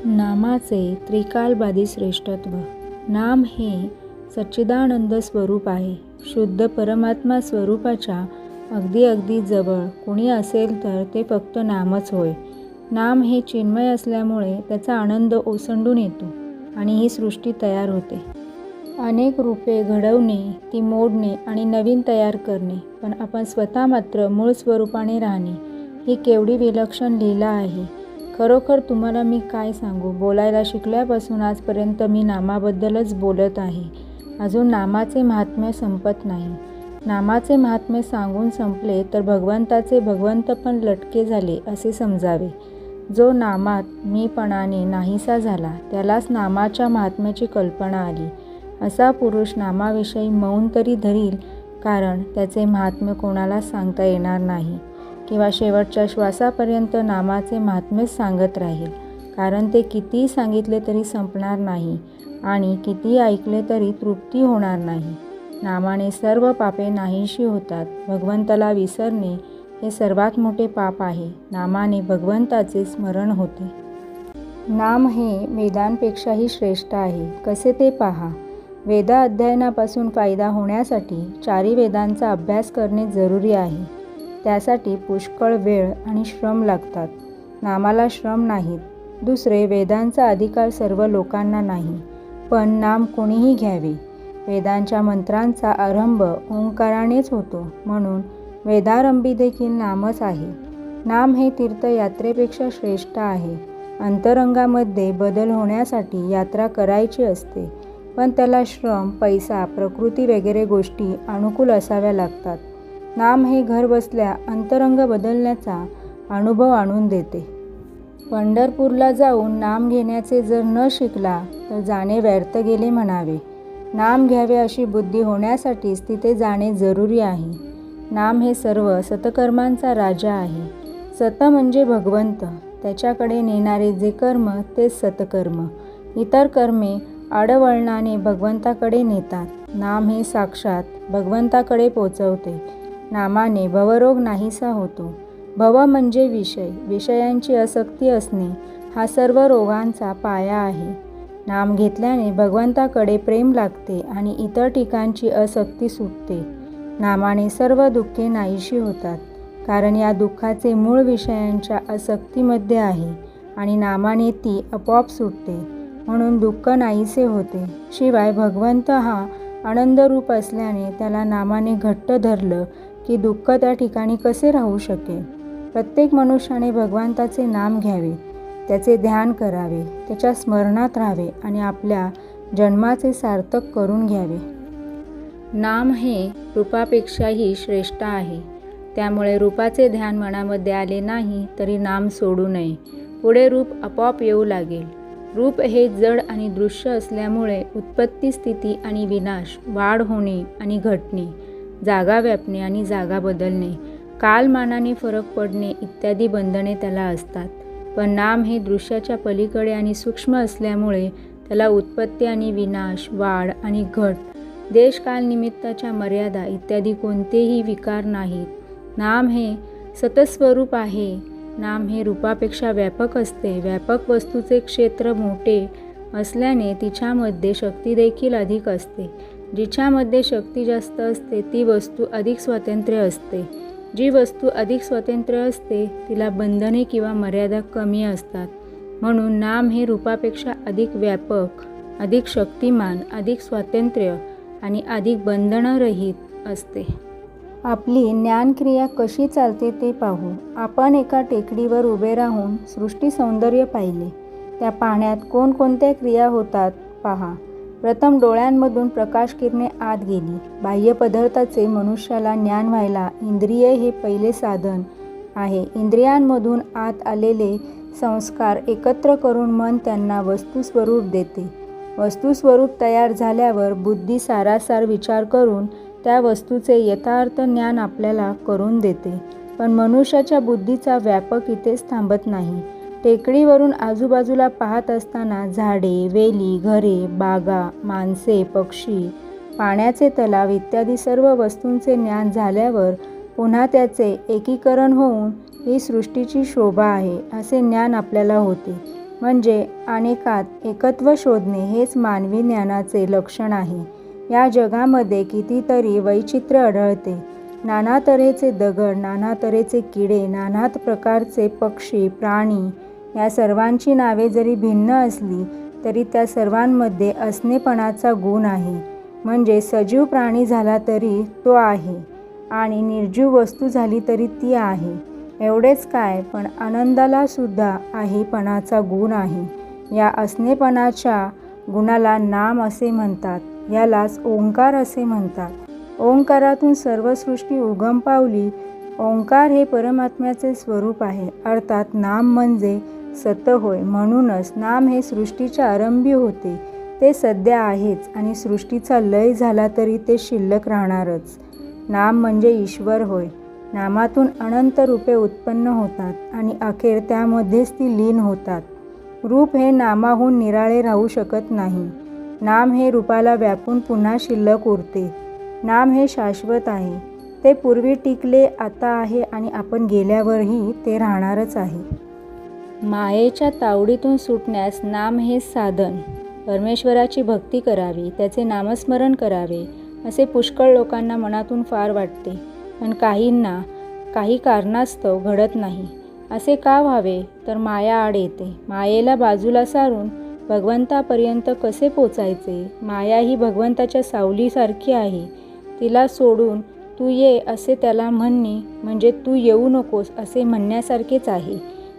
नामाचे त्रिकालबाधी श्रेष्ठत्व. नाम हे सच्चिदानंद स्वरूप आहे. शुद्ध परमात्मा स्वरूपाच्या अगदी जवळ कुणी असेल तर ते फक्त नामच होय. नाम हे चिन्मय असल्यामुळे त्याचा आनंद ओसंडून येतो आणि ही सृष्टी तयार होते. अनेक रूपे घडवणे, ती मोडणे आणि नवीन तयार करणे, पण आपण स्वतः मात्र मूळ स्वरूपाने राहणे, ही केवढी विलक्षण लीला आहे. खरोखर तुम्हाला मी काय सांगू, बोलायला शिकल्यापासून आजपर्यंत मी नामाबद्दलच बोलत आहे. अजून नामाचे महात्म्य संपत नाही. नामाचे महात्म्य सांगून संपले तर भगवंताचे भगवंतपण लटके झाले असे समजावे. जो नामात मीपणाने नाहीसा झाला त्यालाच नामाच्या महात्म्याची कल्पना आली. असा पुरुष नामाविषयी मौन तरी धरील, कारण त्याचे महात्म्य कोणाला सांगता येणार नाही, किंवा शेवटच्या श्वासापर्यंत नामाचे महात्म्यच सांगत राहील, कारण ते कितीही सांगितले तरी संपणार नाही आणि कितीही ऐकले तरी तृप्ती होणार नाही. नामाने सर्व पापे नाहीशी होतात. भगवंताला विसरणे हे सर्वात मोठे पाप आहे. नामाने भगवंताचे स्मरण होते. नाम हे वेदांपेक्षाही श्रेष्ठ आहे. कसे ते पहा. वेद अध्ययनापासून फायदा होण्यासाठी चारी वेदांचा अभ्यास करणे जरुरी आहे. त्यासाठी पुष्कळ वेळ आणि श्रम लागतात. नामाला श्रम नाहीत. दुसरे, वेदांचा अधिकार सर्व लोकांना नाही, पण नाम कोणीही घ्यावे. वेदांच्या मंत्रांचा आरंभ ओंकारानेच होतो, म्हणून वेदारंभी देखील नामच आहे. नाम हे तीर्थयात्रेपेक्षा श्रेष्ठ आहे. अंतरंगामध्ये बदल होण्यासाठी यात्रा करायची असते, पण त्याला श्रम, पैसा, प्रकृती वगैरे गोष्टी अनुकूल असाव्या लागतात. नाम हे घर बसल्या अंतरंग बदलण्याचा अनुभव आणून देते. पंढरपूरला जाऊन नाम घेण्याचे जर न शिकला तर जाणे व्यर्थ गेले म्हणावे. नाम घ्यावे अशी बुद्धी होण्यासाठीच तिथे जाणे जरुरी आहे. नाम हे सर्व सतकर्मांचा राजा आहे. सत म्हणजे भगवंत. त्याच्याकडे नेणारे जे कर्म तेच सतकर्म. इतर कर्मे आडवळणाने भगवंताकडे नेतात. नाम हे साक्षात भगवंताकडे पोचवते. नामाने भवरोग नाहीसा होतो. भव म्हणजे विषय. विषयांची आसक्ती असणे हा सर्व रोगांचा पाया आहे. नाम घेतल्याने भगवंताकडे प्रेम लागते आणि इतर ठिकाणची आसक्ती सुटते. नामाने सर्व दुःखे नाहीशी होतात, कारण या दुःखाचे मूळ विषयांच्या आसक्तीमध्ये आहे आणि नामाने ती आपोआप सुटते, म्हणून दुःख नाहीसे होते. शिवाय भगवंत हा आनंदरूप असल्याने त्याला नामाने घट्ट धरलं की दुःख त्या ठिकाणी कसे राहू शकेल. प्रत्येक मनुष्याने भगवंताचे नाम घ्यावे, त्याचे ध्यान करावे, त्याच्या स्मरणात राहावे आणि आपल्या जन्माचे सार्थक करून घ्यावे. नाम हे रूपापेक्षाही श्रेष्ठ आहे. त्यामुळे रूपाचे ध्यान मनामध्ये आले नाही तरी नाम सोडू नये. पुढे रूप आपोआप येऊ लागेल. रूप हे जड आणि दृश्य असल्यामुळे उत्पत्ती, स्थिती आणि विनाश, वाढ होणे आणि घटणे, जागा व्यापणे आणि जागा बदलणे, कालमानाने फरक पडणे इत्यादी बंधने त्याला असतात. पण नाम हे दृश्याच्या पलीकडे आणि सूक्ष्म असल्यामुळे त्याला उत्पत्ती आणि विनाश, वाढ आणि घट, देशकालनिमित्ताच्या मर्यादा इत्यादी कोणतेही विकार नाहीत. नाम हे सतस्वरूप आहे. नाम हे रूपापेक्षा व्यापक असते. व्यापक वस्तूचे क्षेत्र मोठे असल्याने तिच्यामध्ये शक्ती देखील अधिक असते. जिच्यामध्ये शक्ती जास्त असते ती वस्तू अधिक स्वातंत्र्य असते. जी वस्तू अधिक स्वतंत्र असते तिला बंधने किंवा मर्यादा कमी असतात. म्हणून नाम हे रूपापेक्षा अधिक व्यापक, अधिक शक्तिमान, अधिक स्वातंत्र्य आणि अधिक बंधनरहित असते. आपली ज्ञानक्रिया कशी चालते ते पाहू. आपण एका टेकडीवर उभे राहून सृष्टी सौंदर्य पाहिले. त्या पाहण्यात कोणकोणत्या क्रिया होतात पहा. प्रथम डोळ्यांमधून प्रकाश किरणे आत गेली. बाह्य पदार्थाचे मनुष्याला ज्ञान व्हायला इंद्रिय हे पहिले साधन आहे. इंद्रियांमधून आत आलेले संस्कार एकत्र करून मन त्यांना वस्तुस्वरूप देते. वस्तुस्वरूप तयार झाल्यावर बुद्धी सारासार विचार करून त्या वस्तूचे यथार्थ ज्ञान आपल्याला करून देते. पण मनुष्याच्या बुद्धीचा व्यापक इथेच थांबत नाही. टेकडीवरून आजूबाजूला पाहत असताना झाडे, वेली, घरे, बागा, माणसे, पक्षी, पाण्याचे तलाव इत्यादी सर्व वस्तूंचे ज्ञान झाल्यावर पुन्हा त्याचे एकीकरण होऊन ही सृष्टीची शोभा आहे असे ज्ञान आपल्याला होते. म्हणजे अनेकात एकत्व शोधणे हेच मानवी ज्ञानाचे लक्षण आहे. या जगामध्ये कितीतरी वैचित्र्य आढळते. नाना तऱ्हेचे दगड, नाना तऱ्हेचे किडे, नाना प्रकारचे पक्षी, प्राणी या सर्वांची नावे जरी भिन्न असली तरी त्या सर्वांमध्ये असणेपणाचा गुण आहे. म्हणजे सजीव प्राणी झाला तरी तो आहे आणि निर्जीव वस्तू झाली तरी ती आहे. एवढेच काय, पण आनंदाला सुद्धा आहेपणाचा गुण आहे. या असणेपणाच्या गुणाला नाम असे म्हणतात. यालाच ओंकार असे म्हणतात. ओंकारातून सर्व सृष्टी उगम पावली. ओंकार हे परमात्म्याचे स्वरूप आहे. अर्थात नाम म्हणजे सत होय. म्हणूनच नाम हे सृष्टीच्या आरंभी होते. ते सध्या आहेच आणि सृष्टीचा लय झाला तरी ते शिल्लक राहणारच. नाम म्हणजे ईश्वर होय. नामातून अनंत रूपे उत्पन्न होतात आणि अखेर त्यामध्येच ती लीन होतात. रूप हे नामाहून निराळे राहू शकत नाही. नाम हे रूपाला व्यापून पुन्हा शिल्लक उरते. नाम हे शाश्वत आहे. ते पूर्वी टिकले, आता आहे आणि आपण गेल्यावरही ते राहणारच आहे. मायेच्या तावडीतून सुटण्यास नाम हे साधन. परमेश्वराची भक्ती करावी, त्याचे नामस्मरण करावे असे पुष्कळ लोकांना मनातून फार वाटते. पण काहींना काही कारणास्तव घडत नाही. असे का व्हावे? तर माया आड येते. मायेला बाजूला सारून भगवंतापर्यंत कसे पोचायचे? माया ही भगवंताच्या सावलीसारखी आहे. तिला सोडून तू ये असे त्याला म्हणणे म्हणजे तू येऊ नकोस असे म्हणण्यासारखेच आहे.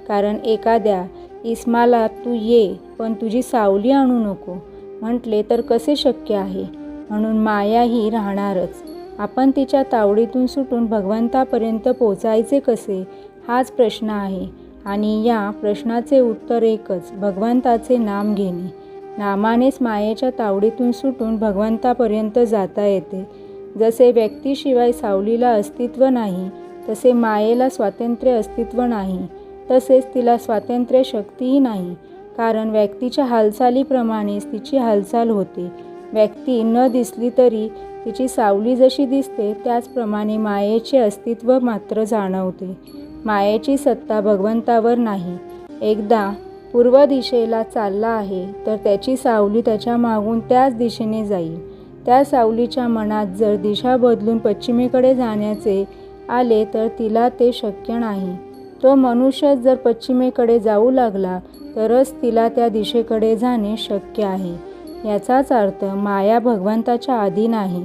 कारण एखाद्या इस्माला तू ये पण तुझी सावली आणू नको म्हटले तर कसे शक्य आहे? म्हणून माया ही राहणारच. आपण तिच्या तावडीतून सुटून भगवंतापर्यंत पोचायचे कसे हाच प्रश्न आहे. आणि या प्रश्नाचे उत्तर एकच, भगवंताचे नाम घेणे. नामानेच मायेच्या तावडीतून सुटून भगवंतापर्यंत जाता येते. जसे व्यक्तीशिवाय सावलीला अस्तित्व नाही, तसे मायेला स्वातंत्र्य अस्तित्व नाही. तसेच तिला स्वातंत्र्य शक्तीही नाही. कारण व्यक्तीच्या हालचालीप्रमाणेच तिची हालचाल होते. व्यक्ती न दिसली तरी तिची सावली जशी दिसते त्याचप्रमाणे मायेचे अस्तित्व मात्र जाणवते. मायेची सत्ता भगवंतावर नाही. एकदा पूर्व दिशेला चालला आहे तर त्याची सावली त्याच्या मागून त्याच दिशेने जाईल. त्या सावलीच्या मनात जर दिशा बदलून पश्चिमेकडे जाण्याचे आले तर तिला ते शक्य नाही. तो मनुष्य जर पश्चिमेकडे जाऊ लागला तरच तिला त्या दिशेकडे जाणे शक्य आहे. याचाच अर्थ माया भगवंताच्या अधीन आहे.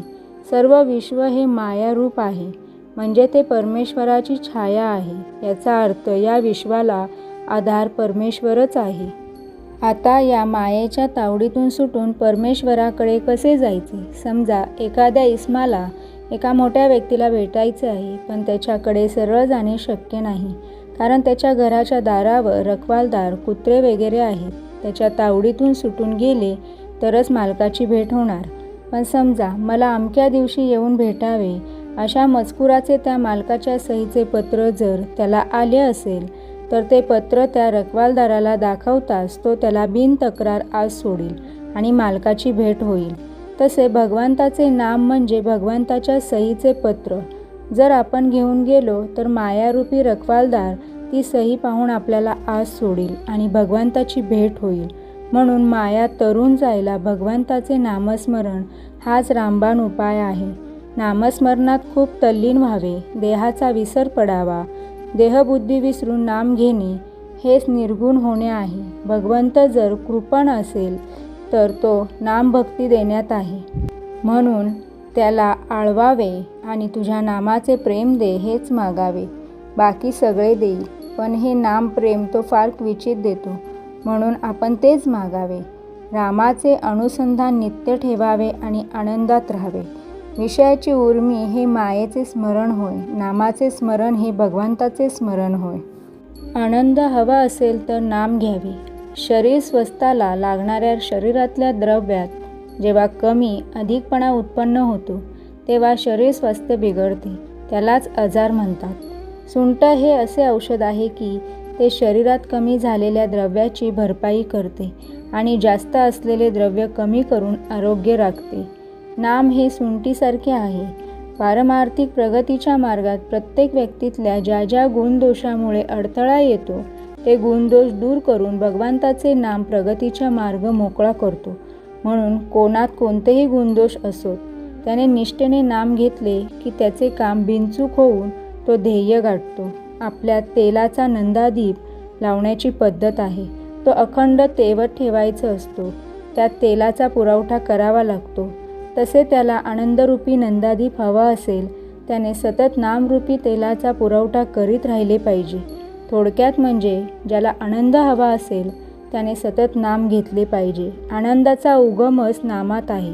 सर्व विश्व हे मायारूप आहे. म्हणजे ते परमेश्वराची छाया आहे. याचा अर्थ या विश्वाला आधार परमेश्वरच आहे. आता या मायेच्या तावडीतून सुटून परमेश्वराकडे कसे जायचे? समजा एखाद्या इस्माला एका मोठ्या व्यक्तीला भेटायचे आहे, पण त्याच्याकडे सरळ जाणे शक्य नाही. कारण त्याच्या घराच्या दारावर रखवालदार, कुत्रे वगैरे आहेत. त्याच्या तावडीतून सुटून गेले तरच मालकाची भेट होणार. पण समजा मला अमक्या दिवशी येऊन भेटावे अशा मजकुराचे त्या मालकाच्या सहीचे पत्र जर त्याला आले असेल तर ते पत्र त्या रखवालदाराला दाखवताच तो त्याला बिनतक्रार आज सोडील आणि मालकाची भेट होईल. तसे भगवंताचे नाम म्हणजे भगवंताच्या सहीचे पत्र. जर आपण घेऊन गेलो तर मायारूपी रखवालदार ती सही पाहून आपल्याला आज सोडील आणि भगवंताची भेट होईल. म्हणून माया तरुण जायला भगवंताचे नामस्मरण हाच रामबाण उपाय आहे. नामस्मरणात खूप तल्लीन व्हावे, देहाचा विसर पडावा. देहबुद्धी विसरून नाम घेणे हेच निर्गुण होणे आहे. भगवंत जर कृपण असेल तर तो नामभक्ती देण्यात आहे. म्हणून त्याला आळवावे आणि तुझ्या नामाचे प्रेम दे हेच मागावे. बाकी सगळे देईल, पण हे नाम प्रेम तो फार क्वचित देतो. म्हणून आपण तेच मागावे. रामाचे अनुसंधान नित्य ठेवावे आणि आनंदात राहावे. विषयाची उर्मी हे मायेचे स्मरण होय. नामाचे स्मरण हे भगवंताचे स्मरण होय. आनंद हवा असेल तर नाम घ्यावे. शरीर स्वस्थाला लागणाऱ्या शरीरातल्या द्रव्यात जेव्हा कमी अधिकपणा उत्पन्न होतो तेव्हा शरीर स्वास्थ्य बिघडते. त्यालाच आजार म्हणतात. सुंठ हे असे औषध आहे की ते शरीरात कमी झालेल्या द्रव्याची भरपाई करते आणि जास्त असलेले द्रव्य कमी करून आरोग्य राखते. नाम हे सुंठीसारखे आहे. पारमार्थिक प्रगतीच्या मार्गात प्रत्येक व्यक्तीतल्या ज्या ज्या गुणदोषामुळे अडथळा येतो ते गुणदोष दूर करून भगवंताचे नाम प्रगतीचा मार्ग मोकळा करतो. म्हणून कोणात कोणतेही गुणदोष असोत, त्याने निष्ठेने नाम घेतले की त्याचे काम बिनचूक होऊन तो ध्येय गाठतो. आपल्यात तेलाचा नंदादीप लावण्याची पद्धत आहे. तो अखंड तेवत ठेवायचा असतो. त्यात तेलाचा पुरवठा करावा लागतो. तसे त्याला आनंदरूपी नंदादीप हवा असेल, त्याने सतत नामरूपी तेलाचा पुरवठा करीत राहिले पाहिजे. थोडक्यात म्हणजे ज्याला आनंद हवा असेल त्याने सतत नाम घेतले पाहिजे. आनंदाचा उगमच नामात आहे.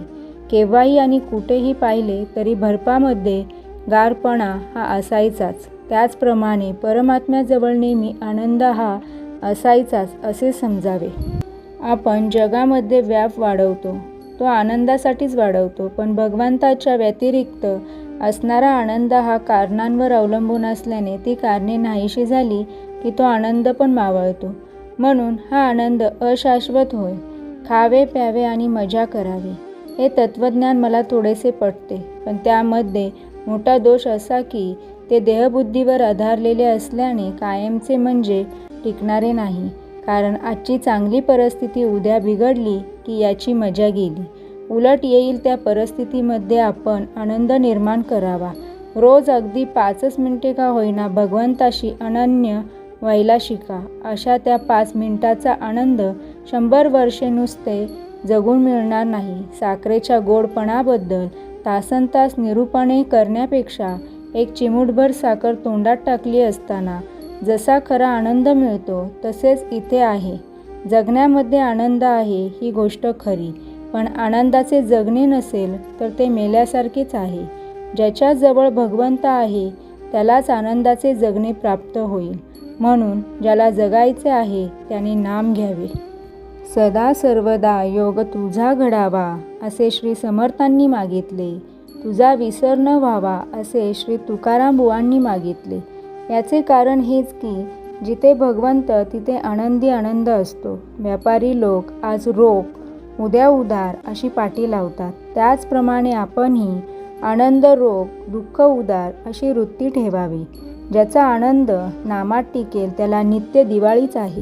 केव्हाही आणि कुठेही पाहिले तरी भरपामध्ये गारपणा हा असायचाच. त्याचप्रमाणे परमात्म्याजवळ नेहमी आनंद हा असायचाच असे समजावे. आपण जगामध्ये व्याप वाढवतो तो आनंदासाठीच वाढवतो, पण भगवंताच्या व्यतिरिक्त असणारा आनंद हा कारणांवर अवलंबून असल्याने ती कारणे नाहीशी झाली की तो आनंद पण मावळतो. म्हणून हा आनंद अशाश्वत होय. खावे प्यावे आणि मजा करावी हे तत्त्वज्ञान मला थोडेसे पटते, पण त्यामध्ये मोठा दोष असा की ते देहबुद्धीवर आधारलेले असल्याने कायमचे म्हणजे टिकणारे नाही. कारण आजची चांगली परिस्थिती उद्या बिघडली की याची मजा गेली. उलट येईल त्या परिस्थितीमध्ये आपण आनंद निर्माण करावा. रोज अगदी 5 मिनिटे का होईना भगवंताशी अनन्य व्हायला शिका. अशा त्या 5 मिनिटाचा आनंद 100 वर्षे नुसते जगून मिळणार नाही. साखरेच्या गोडपणाबद्दल तासनतास निरूपणे करण्यापेक्षा एक चिमूटभर साखर तोंडात टाकली असताना जसा खरा आनंद मिळतो तसेच इथे आहे. जगण्यामध्ये आनंद आहे ही गोष्ट खरी, पण आनंदाचे जगणे नसेल तर ते मेल्यासारखेच आहे. ज्याच्याजवळ भगवंत आहे त्यालाच आनंदाचे जगणे प्राप्त होईल. म्हणून ज्याला जगायचे आहे त्याने नाम घ्यावे. सदा सर्वदा योग तुझा घडावा असे श्री समर्थांनी मागितले. तुझा विसर न व्हावा असे श्री तुकाराम बुवांनी मागितले. याचे कारण हेच की जिथे भगवंत तिथे आनंदी आनंद असतो. व्यापारी लोक आज रोख उद्या उधार अशी पाटी लावतात. त्याचप्रमाणे आपणही आनंद रोख दुःख उधार अशी वृत्ती ठेवावी. ज्याचा आनंद नामात टिकेल त्याला नित्य दिवाळीच आहे.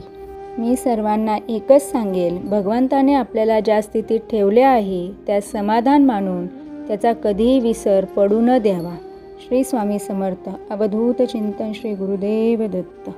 मी सर्वांना एकच सांगेल, भगवंताने आपल्याला ज्या स्थितीत ठेवले आहे त्यात समाधान मानून त्याचा कधीही विसर पडू न द्यावा. श्री स्वामी समर्थ. अवधूत चिंतन श्री गुरुदेव दत्त.